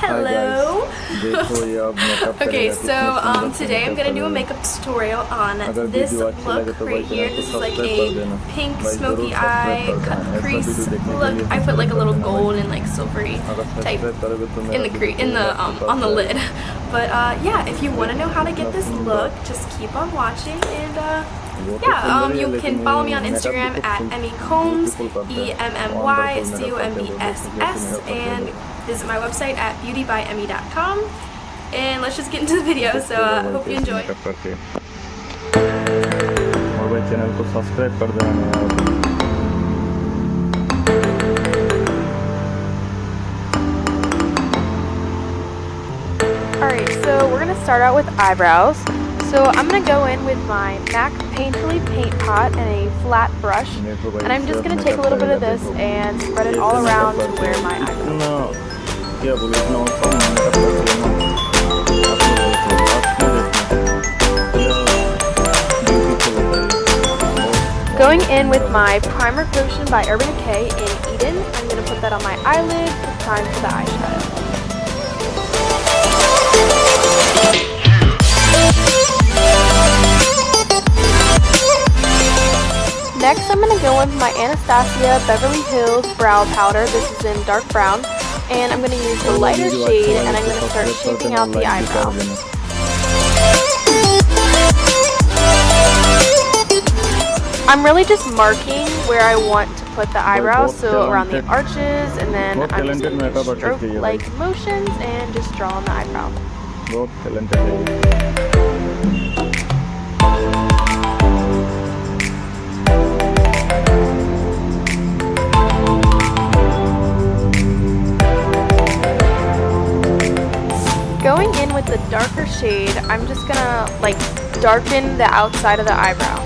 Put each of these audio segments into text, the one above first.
Hello. देखो ये अब मेकअप Okay, करेगा, so कितना सुंदर today I'm makeup gonna do a करेगा। makeup tutorial on अगर this वीडियो अच्छा लगे look तो भाई right here. चैनल को This is like सब्सक्राइब कर a देना pink भाई, smoky जरूर सब्सक्राइब eye कर cut देना। ऐसा crease वीडियो देखने के look. लिए I put like a subscribe कर little देना भाई। gold and like silvery अगर type सब्सक्राइब करोगे तो in मेरा the वीडियो जरूर आपके पास on the lid. जाएगा। But yeah, if you want to know how to get कितना this सुंदर look, just keep on watching and वो तो सुंदर ही है, you लेकिन can follow me ये on मेकअप भी Instagram खूब at emmycombs, ब्यूटीफुल करते हैं। वंडरफुल मेकअप करते हैं वो, EMMYCOMBSS, देखो कैसे मेकअप करते हैं and वो। visit my website at beautybyemmy.com. And let's just get into the video, so hope you enjoy. Makeup करके और भाई चैनल को सब्सक्राइब कर देना यार। Alright, so we're going to start out with eyebrows. So I'm going to go in with my MAC Painterly Paint Pot and a flat brush. And I'm just going to take a little bit of this and spread it all around to where my eyebrows are. क्या बोले इतना awesome makeup कर लेना Going in with my Primer Potion by Urban Decay in Eden. I'm going to put that on my eyelid. It's time for the eyeshadow. Next, I'm going to go in with my Anastasia Beverly Hills Brow Powder. This is in dark brown. And I'm going to use the lighter shade and I'm going to start shaping out the eyebrow. I'm really just marking where I want to put the eyebrows, so around the arches, and then I'm just going to stroke like motions and just draw on the eyebrow. बहुत talented है। Going in with the darker shade, I'm just gonna like darken the outside of the eyebrow.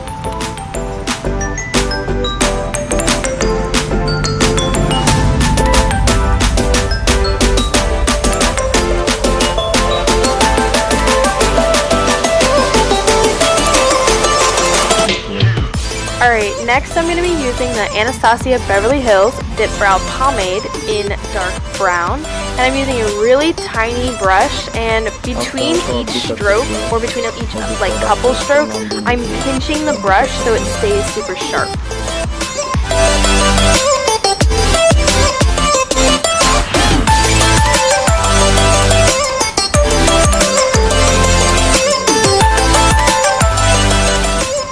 Alright, next I'm going to be using the Anastasia Beverly Hills Dip Brow Pomade in dark brown. And I'm using a really tiny brush, and between each stroke, or between each like couple strokes, I'm pinching the brush so it stays super sharp.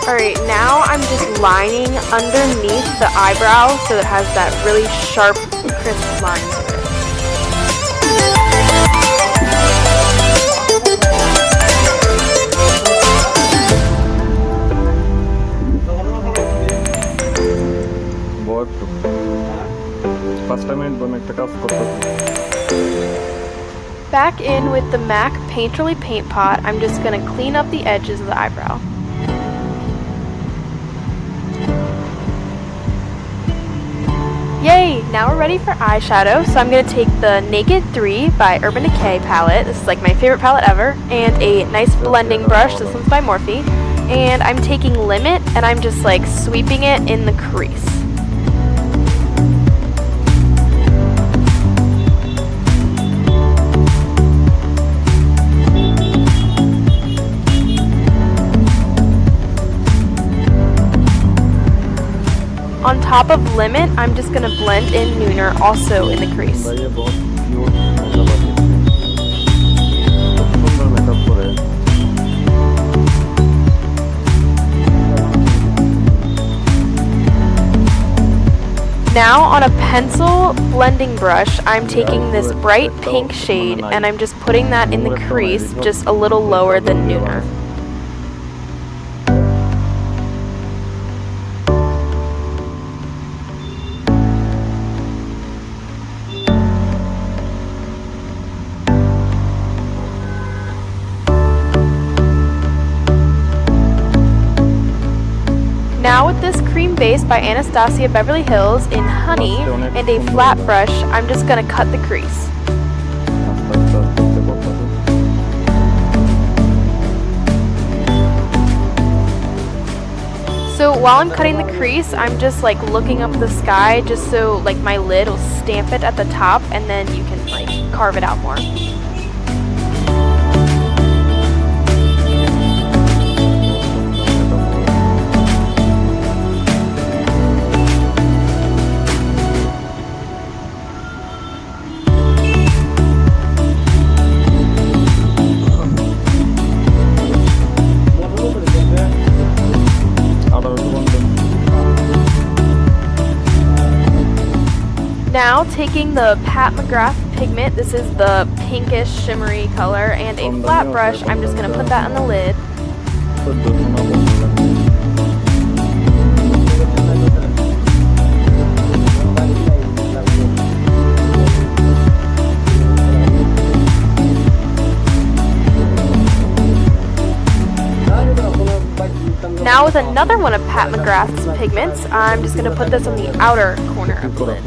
Alright, now I'm just lining underneath the eyebrow so it has that really sharp, crisp line to it. Back in with the MAC Painterly Paint Pot, I'm just going to clean up the edges of the eyebrow. Yay! Now we're ready for eyeshadow, so I'm going to take the Naked 3 by Urban Decay palette. This is like my favorite palette ever. And a nice blending brush. This one's by Morphe. And I'm taking Limit and I'm just like sweeping it in the crease. On top of Limit, I'm just going to blend in Nooner also in the crease. Now on a pencil blending brush, I'm taking this bright pink shade and I'm just putting that in the crease just a little lower than Nooner. Now with this cream base by Anastasia Beverly Hills in Honey and a flat brush, I'm just going to cut the crease. So while I'm cutting the crease, I'm just like looking up the sky just so like my lid will stamp it at the top, and then you can like carve it out more. Now taking the Pat McGrath pigment, this is the pinkish shimmery color, and a flat brush, I'm just going to put that on the lid. Now with another one of Pat McGrath's pigments, I'm just going to put this on the outer corner of the lid.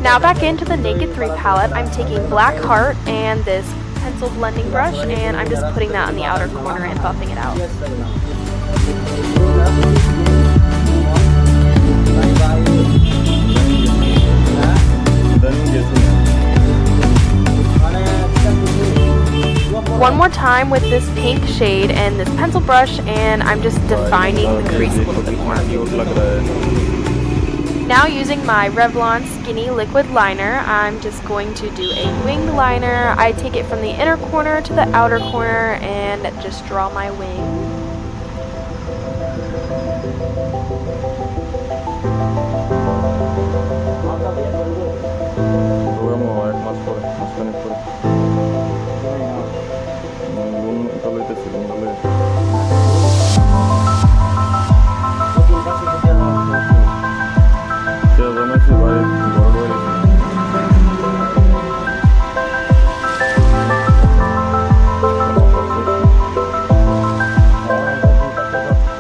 Now back into the Naked 3 palette, I'm taking Black Heart and this pencil blending brush, and I'm just putting that on the outer corner and buffing it out. One more time with this pink shade and this pencil brush, and I'm just defining the crease a little bit more. Now using my Revlon Skinny Liquid Liner, I'm just going to do a winged liner. I take it from the inner corner to the outer corner and just draw my wing.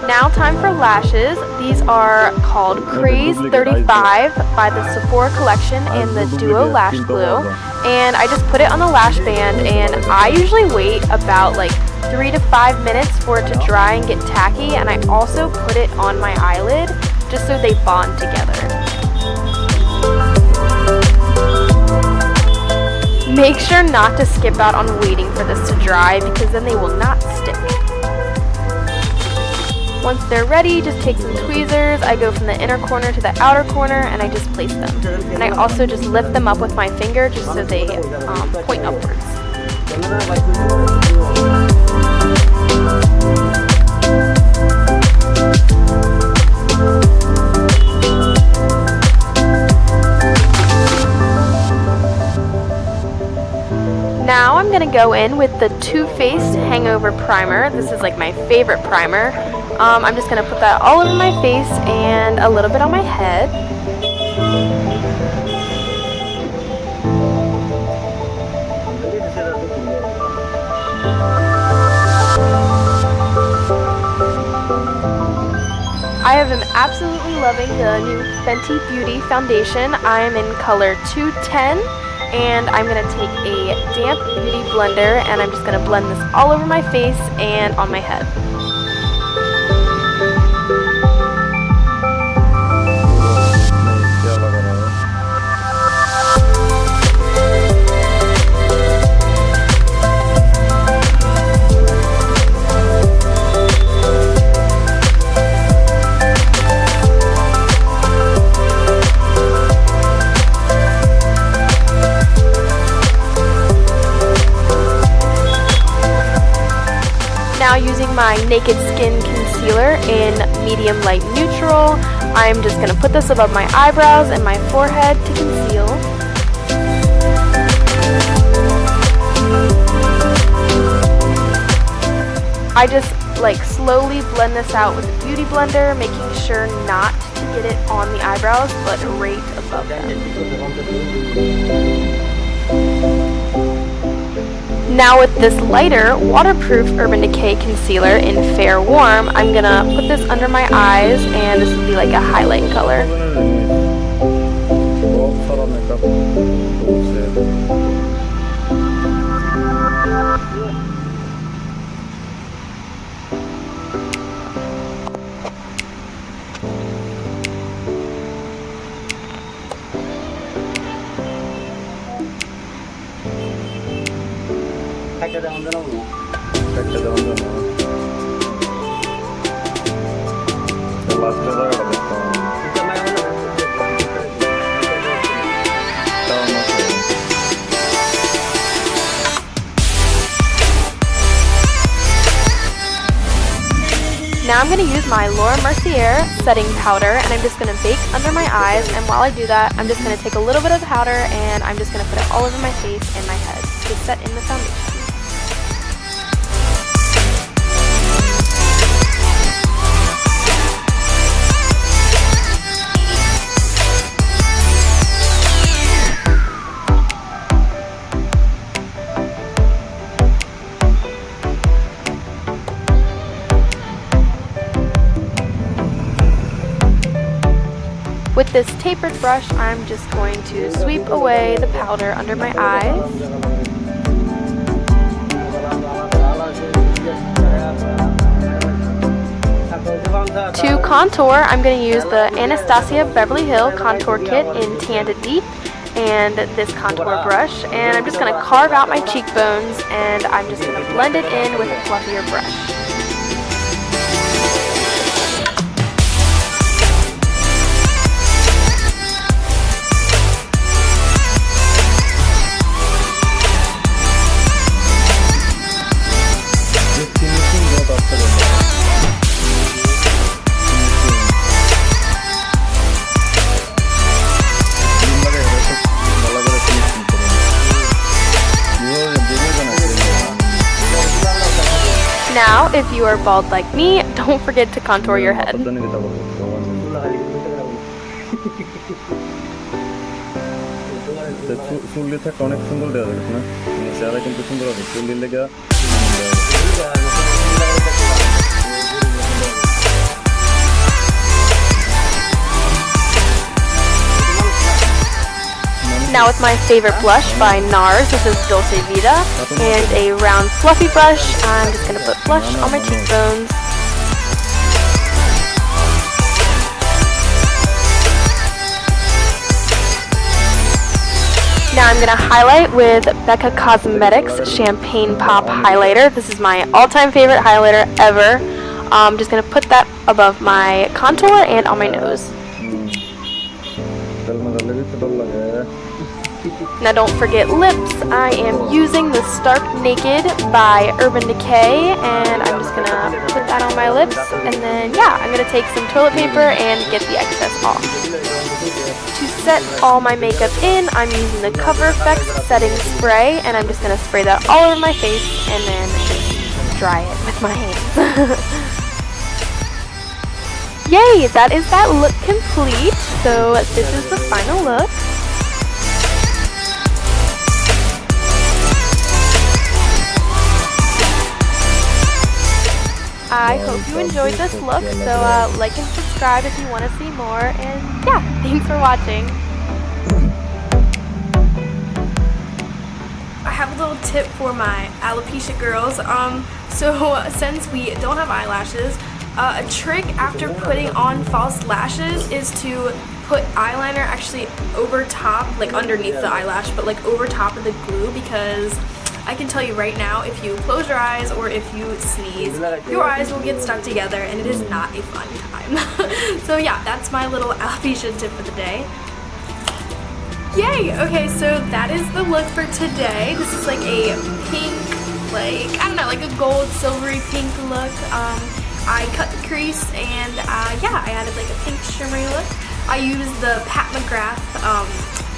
Now time for lashes. These are called Craze 35 by the Sephora collection and the Duo Lash Glue. And I just put it on the lash band, and I usually wait about like 3 to 5 minutes for it to dry and get tacky, and I also put it on my eyelid just so they bond together. Make sure not to skip out on waiting for this to dry, because then they will not stick. Once they're ready, just take some tweezers. I go from the inner corner to the outer corner, and I just place them. And I also just lift them up with my finger just so they point upwards. Now I'm going to go in with the Too Faced Hangover Primer. This is like my favorite primer. I'm just going to put that all over my face and a little bit on my head. I am absolutely loving the new Fenty Beauty foundation. I am in color 210. And I'm going to take a damp beauty blender, and I'm just going to blend this all over my face and on my head. Now using my Naked Skin Concealer in medium light neutral, I'm just going to put this above my eyebrows and my forehead to conceal. I just like slowly blend this out with a beauty blender, making sure not to get it on the eyebrows, but right above them. Now with this lighter, waterproof Urban Decay concealer in Fair Warm, I'm going to put this under my eyes, and this will be like a highlight color. একটা যেমন জানো লাস্টে জায়গাটা দেখতে হবে Now I'm going to use my Laura Mercier setting powder, and I'm just going to bake under my eyes, and while I do that, I'm just going to take a little bit of the powder and I'm just going to put it all over my face and my head to set in the foundation. With this tapered brush, I'm just going to sweep away the powder under my eyes. To contour, I'm going to use the Anastasia Beverly Hills Contour Kit in Tan to Deep and this contour brush, and I'm just going to carve out my cheekbones and I'm just going to blend it in with a fluffier brush. Now, if you are bald like me, don't forget to contour your head. চুল্লি থাকে অনেক সুন্দর দেওয়া যাচ্ছে না চেহারা কিন্তু সুন্দর হবে চুল্লির লেগে Now with my favorite blush by NARS, this is Dulce Vida, and a round fluffy brush, I'm just going to put blush on my cheekbones. Now I'm going to highlight with Becca Cosmetics Champagne Pop Highlighter. This is my all-time favorite highlighter ever. I'm just going to put that above my contour and on my nose. Now don't forget lips. I am using the Stark Naked by Urban Decay, and I'm just going to put that on my lips, and then yeah, I'm going to take some toilet paper and get the excess off. To set all my makeup in, I'm using the Cover FX setting spray, and I'm just going to spray that all over my face and then just dry it with my hands. Yay, that is that look complete. So this is the final look. I hope you enjoyed this look, so like and subscribe if you want to see more, and yeah, thanks for watching. I have a little tip for my alopecia girls. So since we don't have eyelashes, a trick after putting on false lashes is to put eyeliner actually over top, like underneath the eyelash, but like over top of the glue, because I can tell you right now, if you close your eyes or if you sneeze, your eyes will get stuck together and it is not a fun time. So yeah, that's my little alopecia tip for the day. Yay! Okay, so that is the look for today. This is like a pink, like, I don't know, like a gold silvery pink look. I cut the crease and yeah, I added like a pink shimmery look. I used the Pat McGrath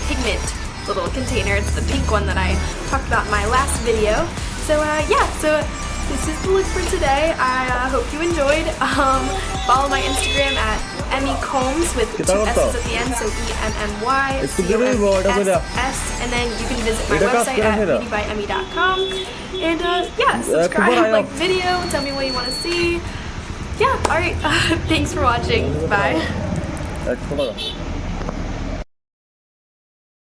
pigment little container. It's the pink one that I talked about in my last video. So yeah, so this is the look for today. I hope you enjoyed. Follow my Instagram at Emmy Combs with 2 S's at the end, so EMMYCOMSS, and then you can visit my website at beautybyemmy.com. And yeah, subscribe, like the video, tell me what you want to see. Yeah, alright, thanks for watching, bye.